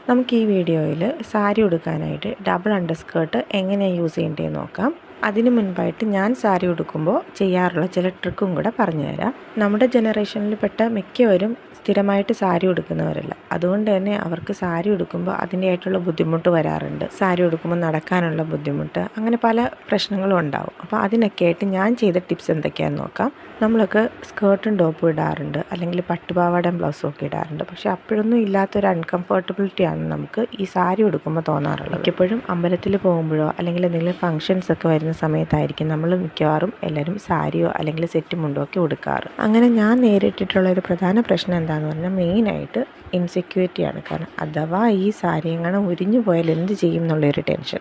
നമുക്ക് ഈ വീഡിയോയിൽ സാരി ഉടുക്കാനായിട്ട് ഡബിൾ അണ്ടർസ്കേർട്ട് എങ്ങനെയാണ് യൂസ് ചെയ്യേണ്ടതെന്ന് നോക്കാം. അതിന് മുൻപായിട്ട് ഞാൻ സാരി ഉടുക്കുമ്പോൾ ചെയ്യാറുള്ള ചില ട്രിക്കും കൂടെ പറഞ്ഞു തരാം. നമ്മുടെ ജനറേഷനിൽപ്പെട്ട മിക്കവരും സ്ഥിരമായിട്ട് സാരി ഉടുക്കുന്നവരല്ല. അതുകൊണ്ട് തന്നെ അവർക്ക് സാരി ഉടുക്കുമ്പോൾ അതിൻ്റെതായിട്ടുള്ള ബുദ്ധിമുട്ട് വരാറുണ്ട്. സാരി ഉടുക്കുമ്പോൾ നടക്കാനുള്ള ബുദ്ധിമുട്ട്, അങ്ങനെ പല പ്രശ്നങ്ങളും ഉണ്ടാവും. അപ്പോൾ അതിനൊക്കെ ആയിട്ട് ഞാൻ ചെയ്ത ടിപ്സ് എന്തൊക്കെയാണെന്ന് നോക്കാം. നമ്മളൊക്കെ സ്കേർട്ടും ടോപ്പും ഇടാറുണ്ട്, അല്ലെങ്കിൽ പട്ടുപാവാടയും ബ്ലൗസും ഒക്കെ ഇടാറുണ്ട്. പക്ഷേ അപ്പോഴൊന്നും ഇല്ലാത്തൊരു അൺകംഫർട്ടബിലിറ്റിയാണ് നമുക്ക് ഈ സാരി ഉടുക്കുമ്പോൾ തോന്നാറുള്ളത്. മിക്കപ്പോഴും അമ്പലത്തിൽ പോകുമ്പോഴോ അല്ലെങ്കിൽ എന്തെങ്കിലും ഫംഗ്ഷൻസ് ഒക്കെ വരുന്ന സമയത്തായിരിക്കും നമ്മൾ മിക്കവാറും എല്ലാവരും സാരിയോ അല്ലെങ്കിൽ സെറ്റ് മുണ്ടോ ഒക്കെ ഉടുക്കാറ്. അങ്ങനെ ഞാൻ നേരിട്ടിട്ടുള്ള ഒരു പ്രധാന പ്രശ്നം എന്താണെന്ന് പറഞ്ഞാൽ മെയിനായിട്ട് ഇൻസെക്യൂരിറ്റിയാണ്. കാരണം അഥവാ ഈ സാരി എങ്ങനെ ഉരിഞ്ഞു പോയാൽ എന്ത് ചെയ്യും എന്നുള്ളൊരു ടെൻഷൻ.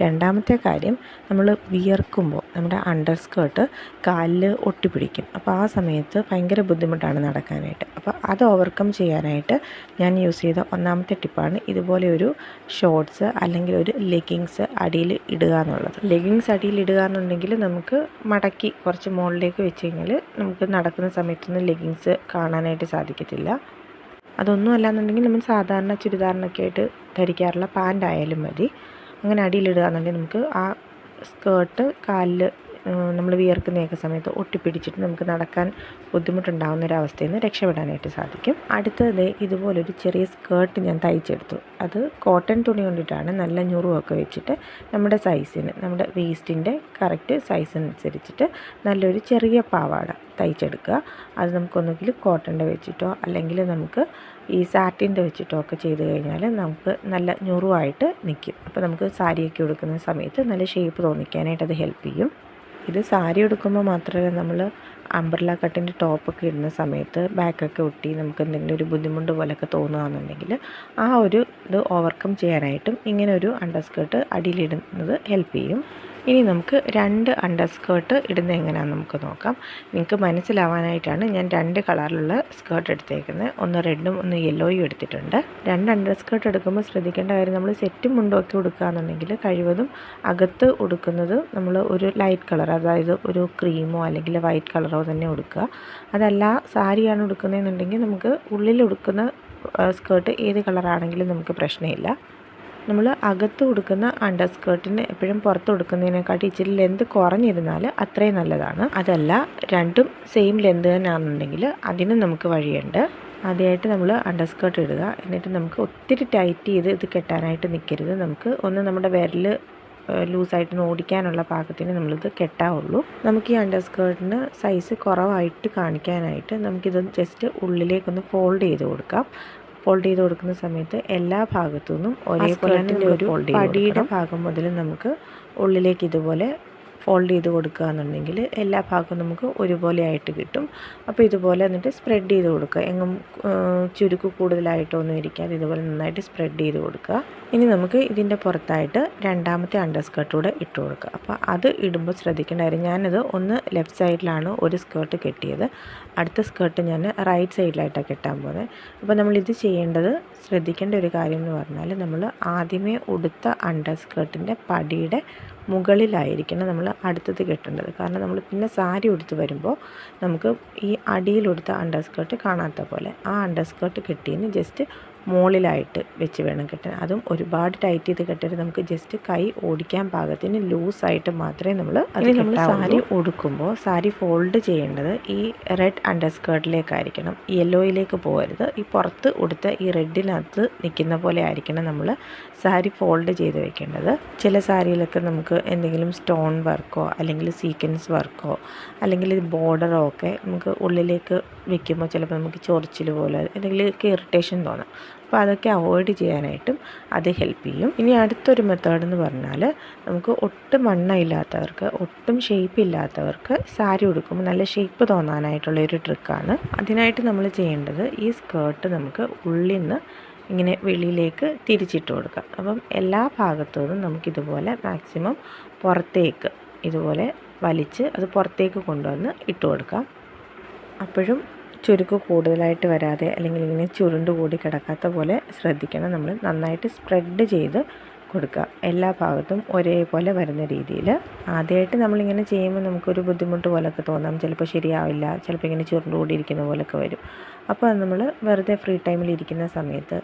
രണ്ടാമത്തെ കാര്യം, നമ്മൾ വിയർക്കുമ്പോൾ നമ്മുടെ അണ്ടർ സ്കേർട്ട് കാലിൽ ഒട്ടിപ്പിടിക്കും. അപ്പോൾ ആ സമയത്ത് ഭയങ്കര ബുദ്ധിമുട്ടാണ് നടക്കാനായിട്ട്. അപ്പോൾ അത് ഓവർകം ചെയ്യാനായിട്ട് ഞാൻ യൂസ് ചെയ്ത ഒന്നാമത്തെ ടിപ്പാണ് ഇതുപോലെ ഒരു ഷോർട്ട്സ് അല്ലെങ്കിൽ ഒരു ലെഗിങ്സ് അടിയിൽ ഇടുക എന്നുള്ളത്. ലെഗിങ്സ് അടിയിൽ ഇടുക എന്നുണ്ടെങ്കിൽ നമുക്ക് മടക്കി കുറച്ച് മുകളിലേക്ക് വെച്ച് കഴിഞ്ഞാൽ നമുക്ക് നടക്കുന്ന സമയത്തൊന്നും ലെഗിങ്സ് കാണാനായിട്ട് സാധിക്കത്തില്ല. അതൊന്നും അല്ലാന്നുണ്ടെങ്കിൽ നമ്മൾ സാധാരണ ചുരിദാറിനൊക്കെ ആയിട്ട് ധരിക്കാറുള്ള പാൻ്റ് ആയാലും മതി. അങ്ങനെ അടിയിലിടുക എന്നുണ്ടെങ്കിൽ നമുക്ക് ആ സ്കേർട്ട് കാലിൽ നമ്മൾ വിയർക്കുന്നതൊക്കെ സമയത്ത് ഒട്ടിപ്പിടിച്ചിട്ട് നമുക്ക് നടക്കാൻ ബുദ്ധിമുട്ടുണ്ടാകുന്ന ഒരവസ്ഥയിൽ നിന്ന് രക്ഷപ്പെടാനായിട്ട് സാധിക്കും. അടുത്തത് ഇതുപോലൊരു ചെറിയ സ്കേർട്ട് ഞാൻ തയ്ച്ചെടുത്തു. അത് കോട്ടൺ തുണി കൊണ്ടിട്ടാണ്. നല്ല ഞുറുവൊക്കെ വെച്ചിട്ട് നമ്മുടെ സൈസിന്, നമ്മുടെ വേസ്റ്റിൻ്റെ കറക്റ്റ് സൈസിനനുസരിച്ചിട്ട് നല്ലൊരു ചെറിയ പാവാട തയ്ച്ചെടുക്കുക. അത് നമുക്കൊന്നുകിൽ കോട്ടൻ്റെ വെച്ചിട്ടോ അല്ലെങ്കിൽ നമുക്ക് ഈ സാറ്റിൻ്റെ വെച്ചിട്ടോ ഒക്കെ ചെയ്ത് കഴിഞ്ഞാൽ നമുക്ക് നല്ല ഞുറുവായിട്ട് നിൽക്കും. അപ്പോൾ നമുക്ക് സാരിയൊക്കെ ഉടുക്കുന്ന സമയത്ത് നല്ല ഷേപ്പ് തോന്നിക്കാനായിട്ട് അത് ഹെൽപ്പ് ചെയ്യും. ഇത് സാരി ഉടുക്കുമ്പോൾ മാത്രമല്ല, നമ്മൾ അംബ്രല്ല കട്ടിൻ്റെ ടോപ്പൊക്കെ ഇടുന്ന സമയത്ത് ബാക്കൊക്കെ ഒട്ടി നമുക്ക് എന്തെങ്കിലും ഒരു ബുദ്ധിമുട്ട് പോലെയൊക്കെ തോന്നുകയാണെന്നുണ്ടെങ്കിൽ ആ ഒരു ഇത് ഓവർകം ചെയ്യാനായിട്ടും ഇങ്ങനെ ഒരു അണ്ടർസ്കേർട്ട് അടിയിലിടുന്നത് ഹെൽപ്പ് ചെയ്യും. ഇനി നമുക്ക് 2 അണ്ടർസ്കേർട്ട് ഇടുന്നത് എങ്ങനെയാണെന്ന് നമുക്ക് നോക്കാം. നിങ്ങൾക്ക് മനസ്സിലാവാനായിട്ടാണ് ഞാൻ 2 കളറിലുള്ള സ്കേർട്ട് എടുത്തേക്കുന്നത്. ഒന്ന് റെഡും ഒന്ന് യെല്ലോയും എടുത്തിട്ടുണ്ട്. 2 അണ്ടർസ്കേർട്ട് എടുക്കുമ്പോൾ ശ്രദ്ധിക്കേണ്ട കാര്യം, നമ്മൾ സെറ്റും മുണ്ടും ഒക്കെ ഉടുക്കുകയാണെന്നുണ്ടെങ്കിൽ കഴിവതും അകത്ത് ഉടുക്കുന്നത് നമ്മൾ ഒരു ലൈറ്റ് കളർ, അതായത് ഒരു ക്രീമോ അല്ലെങ്കിൽ വൈറ്റ് കളറോ തന്നെ ഉടുക്കുക. അതല്ല സാരിയാണ് ഉടുക്കുന്നതെന്നുണ്ടെങ്കിൽ നമുക്ക് ഉള്ളിൽ ഉടുക്കുന്ന സ്കേർട്ട് ഏത് കളറാണെങ്കിലും നമുക്ക് പ്രശ്നമില്ല. നമ്മൾ അകത്ത് കൊടുക്കുന്ന അണ്ടർ സ്കേർട്ടിന് എപ്പോഴും പുറത്ത് കൊടുക്കുന്നതിനെക്കാട്ടി ഇച്ചിരി ലെന്ത് കുറഞ്ഞിരുന്നാൽ അത്രയും നല്ലതാണ്. അതല്ല രണ്ടും സെയിം ലെന്ത് തന്നെയാണെന്നുണ്ടെങ്കിൽ അതിനും നമുക്ക് വഴിയുണ്ട്. ആദ്യമായിട്ട് നമ്മൾ അണ്ടർ സ്കേർട്ട് ഇടുക. എന്നിട്ട് നമുക്ക് ഒത്തിരി ടൈറ്റ് ചെയ്ത് ഇത് കെട്ടാനായിട്ട് നിൽക്കരുത്. നമുക്ക് ഒന്ന് നമ്മുടെ വിരൽ ലൂസായിട്ട് ഓടിക്കാനുള്ള പാകത്തിന് നമ്മളിത് കെട്ടാവുള്ളൂ. നമുക്ക് ഈ അണ്ടർ സ്കേർട്ടിന് സൈസ് കുറവായിട്ട് കാണിക്കാനായിട്ട് നമുക്കിത് ജസ്റ്റ് ഉള്ളിലേക്കൊന്ന് ഫോൾഡ് ചെയ്ത് കൊടുക്കാം. ഫോൾഡ് ചെയ്ത് കൊടുക്കുന്ന സമയത്ത് എല്ലാ ഭാഗത്തു നിന്നും ഒരേപോലെ ഒരു പടിയുടെ ഭാഗം മുതൽ നമുക്ക് ഉള്ളിലേക്ക് ഇതുപോലെ ഫോൾഡ് ചെയ്ത് കൊടുക്കുക എന്നുണ്ടെങ്കിൽ എല്ലാ ഭാഗവും നമുക്ക് ഒരുപോലെ ആയിട്ട് കിട്ടും. അപ്പോൾ ഇതുപോലെ എന്നിട്ട് സ്പ്രെഡ് ചെയ്ത് കൊടുക്കുക. എങ്ങും ചുരുക്ക് കൂടുതലായിട്ടൊന്നും ഇരിക്കാതെ ഇതുപോലെ നന്നായിട്ട് സ്പ്രെഡ് ചെയ്ത് കൊടുക്കുക. ഇനി നമുക്ക് ഇതിൻ്റെ പുറത്തായിട്ട് രണ്ടാമത്തെ അണ്ടർസ്കേർട്ട് കൂടെ ഇട്ട് കൊടുക്കുക. അപ്പോൾ അത് ഇടുമ്പോൾ ശ്രദ്ധിക്കേണ്ട കാര്യം, ഞാനിത് ഒന്ന് ലെഫ്റ്റ് സൈഡിലാണ് ഒരു സ്കേർട്ട് കെട്ടിയത്, അടുത്ത സ്കേർട്ട് ഞാൻ റൈറ്റ് സൈഡിലായിട്ടാണ് കെട്ടാൻ പോകുന്നത്. അപ്പോൾ നമ്മളിത് ചെയ്യേണ്ടത്, ശ്രദ്ധിക്കേണ്ട ഒരു കാര്യം എന്ന് പറഞ്ഞാൽ, നമ്മൾ ആദ്യമേ ഉടുത്ത അണ്ടർസ്കേർട്ടിൻ്റെ പടിയുടെ മുകളിലായിരിക്കണം നമ്മൾ അടുത്തത് കെട്ടേണ്ടത്. കാരണം നമ്മൾ പിന്നെ സാരി ഉടുത്ത് വരുമ്പോൾ നമുക്ക് ഈ അടിയിലെടുത്ത അണ്ടർസ്കേർട്ട് കാണാത്ത പോലെ ആ അണ്ടർസ്കേർട്ട് കെട്ടിയതിന് ജസ്റ്റ് മുകളിലായിട്ട് വെച്ച് വേണം കെട്ടാൻ. അതും ഒരുപാട് ടൈറ്റ് ചെയ്ത് കെട്ടരുത്. നമുക്ക് ജസ്റ്റ് കൈ ഓടിക്കാൻ പാകത്തിന് ലൂസായിട്ട് മാത്രമേ നമ്മൾ സാരി ഉടുക്കുമ്പോൾ സാരി ഫോൾഡ് ചെയ്യേണ്ടത് ഈ റെഡ് അണ്ടർസ്കേർട്ടിലേക്കായിരിക്കണം, യെല്ലോയിലേക്ക് പോകരുത്. ഈ പുറത്ത് ഉടുത്ത ഈ റെഡിനകത്ത് നിൽക്കുന്ന പോലെ ആയിരിക്കണം നമ്മൾ സാരി ഫോൾഡ് ചെയ്ത് വെക്കേണ്ടത്. ചില സാരിയിലൊക്കെ നമുക്ക് എന്തെങ്കിലും സ്റ്റോൺ വർക്കോ അല്ലെങ്കിൽ സീക്വൻസ് വർക്കോ അല്ലെങ്കിൽ ബോർഡറോ ഒക്കെ നമുക്ക് ഉള്ളിലേക്ക് വെക്കുമ്പോൾ ചിലപ്പോൾ നമുക്ക് ചൊറിച്ചിൽ പോലെ എന്തെങ്കിലുമൊക്കെ ഇറിറ്റേഷൻ തോന്നാം. അപ്പോൾ അതൊക്കെ അവോയ്ഡ് ചെയ്യാനായിട്ടും അത് ഹെൽപ്പ് ചെയ്യും. ഇനി അടുത്തൊരു മെത്തേഡ് എന്ന് പറഞ്ഞാൽ, നമുക്ക് ഒട്ടും വണ്ണമില്ലാത്തവർക്ക്, ഒട്ടും ഷേപ്പ് ഇല്ലാത്തവർക്ക് സാരി ഉടുക്കുമ്പോൾ നല്ല ഷേപ്പ് തോന്നാനായിട്ടുള്ളൊരു ട്രിക്കാണ്. അതിനായിട്ട് നമ്മൾ ചെയ്യേണ്ടത്, ഈ സ്കേർട്ട് നമുക്ക് ഉള്ളിൽ നിന്ന് ഇങ്ങനെ വെളിയിലേക്ക് തിരിച്ചിട്ട് കൊടുക്കാം. അപ്പം എല്ലാ ഭാഗത്തു നിന്നും നമുക്കിതുപോലെ മാക്സിമം പുറത്തേക്ക് ഇതുപോലെ വലിച്ച് അത് പുറത്തേക്ക് കൊണ്ടുവന്ന് ഇട്ട് കൊടുക്കാം. അപ്പോഴും ചുരുക്ക് കൂടുതലായിട്ട് വരാതെ അല്ലെങ്കിൽ ഇങ്ങനെ ചുരുണ്ട് കൂടി കിടക്കാത്ത പോലെ ശ്രദ്ധിക്കണം. നമ്മൾ നന്നായിട്ട് സ്പ്രെഡ് ചെയ്ത് കൊടുക്കുക, എല്ലാ ഭാഗത്തും ഒരേപോലെ വരുന്ന രീതിയിൽ. ആദ്യമായിട്ട് നമ്മളിങ്ങനെ ചെയ്യുമ്പോൾ നമുക്കൊരു ബുദ്ധിമുട്ട് പോലൊക്കെ തോന്നാം, ചിലപ്പോൾ ശരിയാവില്ല, ചിലപ്പോൾ ഇങ്ങനെ ചുരുണ്ട് കൂടി ഇരിക്കുന്ന പോലൊക്കെ വരും. അപ്പോൾ അത് നമ്മൾ വെറുതെ ഫ്രീ ടൈമിൽ ഇരിക്കുന്ന സമയത്ത്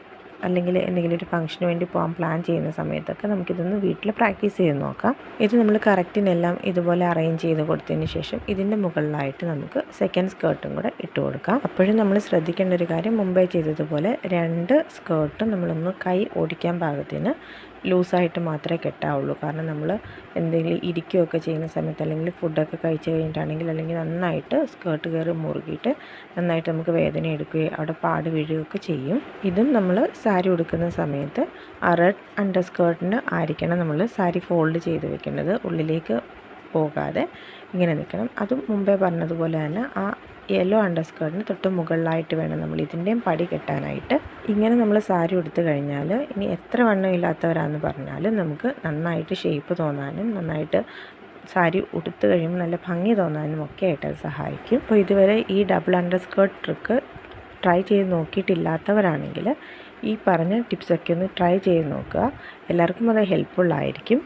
അല്ലെങ്കിൽ എന്തെങ്കിലും ഒരു ഫംഗ്ഷന് വേണ്ടി പോകാൻ പ്ലാൻ ചെയ്യുന്ന സമയത്തൊക്കെ നമുക്കിതൊന്ന് വീട്ടിൽ പ്രാക്ടീസ് ചെയ്ത് നോക്കാം. ഇത് നമ്മൾ കറക്റ്റിനെല്ലാം ഇതുപോലെ അറേഞ്ച് ചെയ്ത് കൊടുത്തതിന് ശേഷം ഇതിൻ്റെ മുകളിലായിട്ട് നമുക്ക് സെക്കൻഡ് സ്കേർട്ടും കൂടെ ഇട്ട് കൊടുക്കാം. അപ്പോഴും നമ്മൾ ശ്രദ്ധിക്കേണ്ട ഒരു കാര്യം, മുമ്പേ ചെയ്തതുപോലെ 2 സ്കേർട്ടും നമ്മളൊന്ന് കൈ ഓടിക്കാൻ പാകത്തിന് ലൂസായിട്ട് മാത്രമേ കെട്ടാവുള്ളൂ. കാരണം നമ്മൾ എന്തെങ്കിലും ഇരിക്കുകയൊക്കെ ചെയ്യുന്ന സമയത്ത് അല്ലെങ്കിൽ ഫുഡൊക്കെ കഴിച്ച് കഴിഞ്ഞിട്ടാണെങ്കിൽ അല്ലെങ്കിൽ നന്നായിട്ട് സ്കേർട്ട് കയറി മുറുകിയിട്ട് നന്നായിട്ട് നമുക്ക് വേദന എടുക്കുകയും അവിടെ പാട് വീഴുകയൊക്കെ ചെയ്യും. ഇതും നമ്മൾ സാരി ഉടുക്കുന്ന സമയത്ത് റെഡ് അണ്ടർ സ്കേർട്ടിന് ആയിരിക്കണം നമ്മൾ സാരി ഫോൾഡ് ചെയ്ത് വെക്കേണ്ടത്. ഉള്ളിലേക്ക് പോകാതെ ഇങ്ങനെ നിൽക്കണം. അതും മുമ്പേ പറഞ്ഞതുപോലെ തന്നെ ആ യെല്ലോ അണ്ടർ സ്കേർട്ടിന് തൊട്ട് മുകളിലായിട്ട് വേണം നമ്മൾ ഇതിൻ്റെയും പടി കെട്ടാനായിട്ട്. ഇങ്ങനെ നമ്മൾ സാരി ഉടുത്ത് കഴിഞ്ഞാൽ ഇനി എത്ര വണ്ണം ഇല്ലാത്തവരാണെന്ന് പറഞ്ഞാലും നമുക്ക് നന്നായിട്ട് ഷേപ്പ് തോന്നാനും നന്നായിട്ട് സാരി ഉടുത്ത് കഴിയുമ്പോൾ നല്ല ഭംഗി തോന്നാനും ഒക്കെ ആയിട്ട് അത് സഹായിക്കും. അപ്പോൾ ഇതുവരെ ഈ double under skirt trick try ചെയ്ത് നോക്കിയിട്ടില്ലാത്തവരാണെങ്കിൽ ഈ പറഞ്ഞ ടിപ്സൊക്കെ ഒന്ന് ട്രൈ ചെയ്ത് നോക്കുക. എല്ലാവർക്കും അത് ഹെൽപ്ഫുള്ളായിരിക്കും.